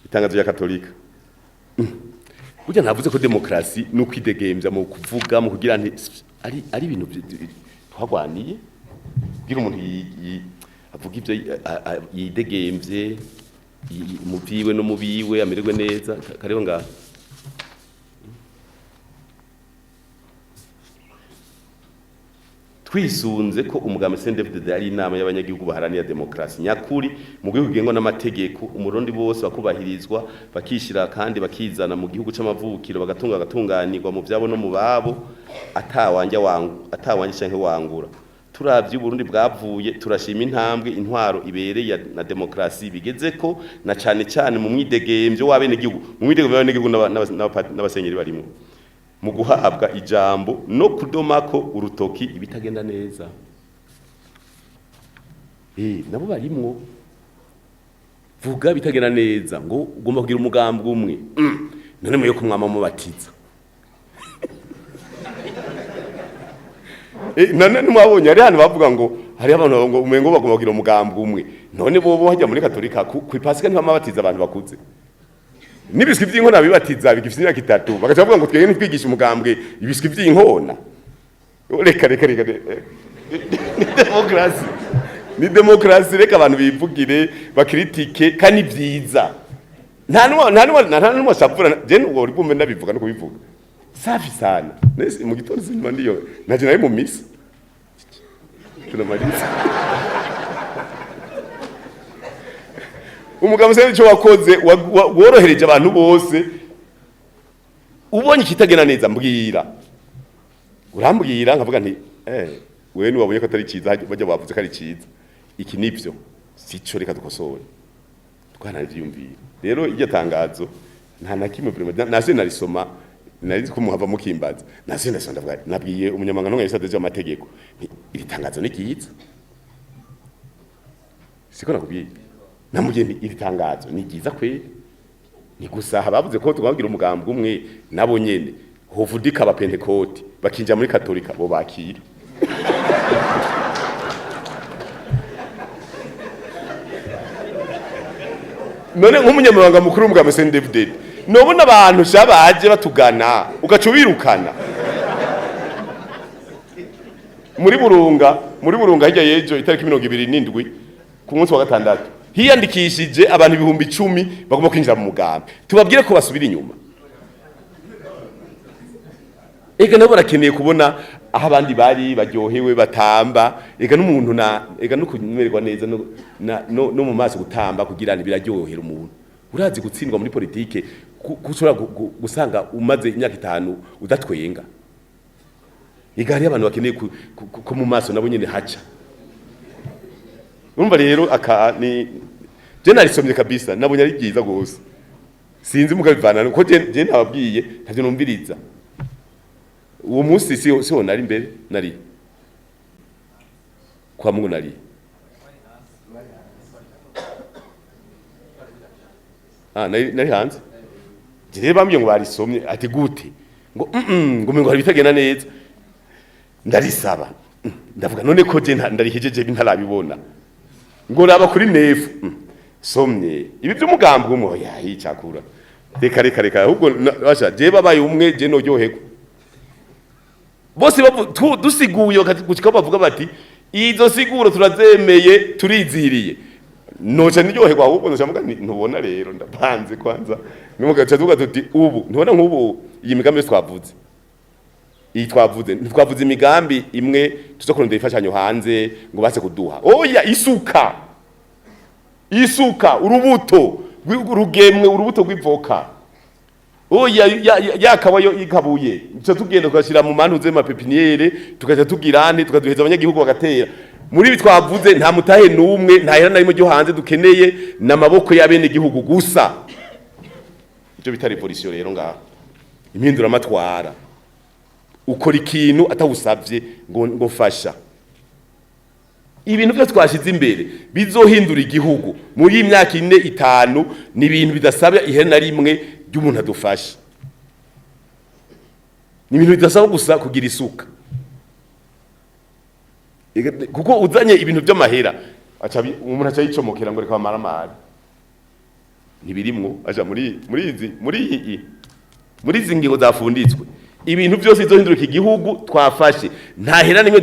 itangazo ya gatorika burya navuze ko demokrasi n'ukwidegembya mu kuvuga mu kugira ari ibintu twagwaniye kugira umuntu avuga ibyo yidegembye mu byiwe no mu biwe amererwe neza kareba ngaho twisunze ko umugambi CNDD-FDD ari inama y'abanyagihugu baharanira demokrasi nyakuri mu gihugu gengwa n'amategeko umurundi bose bakubahirizwa bakishira kandi bakizana mu gihugu c'amavukiro bagatunganirwa mu byabo no mu babo atawanje canke wangura turavye Burundi bwavuye turashima intambwe intwaro ibereye na demokrasi bigeze ko na cane mu mwidegemvyo w'abene gihugu mu mwidegemvyo w'abene gihugu n'abasenyeri barimo mu guhabwa ijambo no kudomako urutoki ibitagenda neza nabo barimwo vuga bitagenda neza ngo ugomba kugira umugambi umwe none muyo kumwama mu batiza none mwabonye ari hano bavuga ngo hari abantu ngo umengo bagomba kugira umugambi umwe none bobo hajya muri gatorika ku Pasika ntibamabatiza abantu bakuze nibiswi by'inkona bibatiza bigifite imyaka 3 bagaca bavuga ngo twege twigisha umugambwe ibiswi by'inkona reka ni demokrasi reka abantu bivugire bakritike kandi byiza nta numwe sapfura je ngo uri bumve ndabivuga no kubivuga safi sana nese mu gitondo sinima ndiyo naje naye mu misa tunamaliza umugabo se cyo wakoze worohereje abantu bose ubonye kitagena neza mbwira urambwira nkavuga nti wewe ni wabonye ko atari ciza bajya bavuze ko ari ciza iki nivyo sico reka dukosore twanarivyumvira rero iryo tangazo nta nakimwe vraiment nase narisoma nari kumuhava mukimbaza nase ndasonda nabwiye umunyamabanga n'umwe yisade y'amategeko iri tangazo ni kiza siko nakubwiye namugeni iri tangazo ni giza kwe ni gusaha bavuze ko twagira umugambi umwe nabo nyene yofudika aba Pentekote bakinja muri gatorika bo bakira none nk'umunyamabanga mukuru w'umugambi CNDD-FDD nobona abantu shabaje batugana ugacubirukana muri burunga hirya yejo itariki 27 ku munsi wa gatandatu hiyandikishije abantu 10,000 bagomba kwinjira mu mugambi tubabwire ko basubira inyuma ega nabo barakeneye kubona aho abandi bari baryohewe batamba ega n'umuntu ega no kumererwa neza no mu maso gutamba kugira ngo biraryohera umuntu urazi gutsindwa muri politike kushobora gusanga umaze imyaka 5 udatwenga ega hari abantu bakeneye ko mu maso nabo nyine haca urumva rero ni je narisomye kabisa nabonye ari byiza gose sinzi mukabivana ko je nababwiye ntavyo numviriza uwo munsi siho nari mbere nari kwa Mungu nari nari hanze je bambye ngo barisomye ati gute ngo hari bitagenda neza ndarisaba ndavuga none ko je ndarihejeje ntarabibona ngo raba kuri nefu somye ibi by'umugambi umwe yahicakura reka ahubwo basha je babaye umwe je noryohego bose dusiguye gucika bavuga bati izo siguro turazemeye turiziriye noca niryohego ahubwo ndashamuga ntubona rero ndapanze kwanza nimugaca tuvuga tuti ubu ntubona nk'ubu iyi migambi twavuze twavuze imigambi imwe tuzokorondera ifashanyo hanze ngo base kuduha oya isuka urubuto urubuto rw'ivoka oya yakabayo ikabuye cyo tugenda tukashira mu mantu zema pepiniere tukaja tugirane tukaduheza abanyagihugu bagatera muri bitwavuze nta mutahe numwe nta hera narimo ryo hanze dukeneye namaboko y'abene gihugu gusa icyo bita revolution rero ngaho impindura amatwara ukora ikintu atawusavye ngo fasha ibintu byo twashize imbere bizohindura igihugu muri imyaka 4-5 ni ibintu bidasabya ihena rimwe ry'umuntu adufasha ni ibintu bidasaba gusa kugira isuka kuko uzanye ibintu by'amahera umuntu aca yicomokera ngo reka bamaramari ntibirimwo aja muri izi ngingo zafunditswe ibintu byose izohinduka igihugu twafashe ntahera nimwe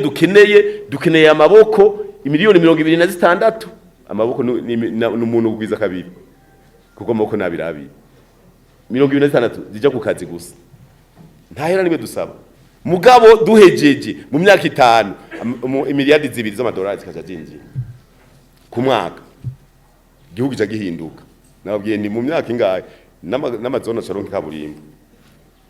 dukeneye amaboko imiliyoni 26 amaboko n'umuntu ugwiza kabiri kuko amaboko nabirabiri 26 zija ku kazi gusa ntahera nimwe dusaba mugabo duhejeje mu myaka 5 imiliyardi 2 z'amadolari zikaja zinjira ku mwaka igihugu cyagihinduka nababwiye ni mu myaka ingahe n'amazona caronka kaburimbo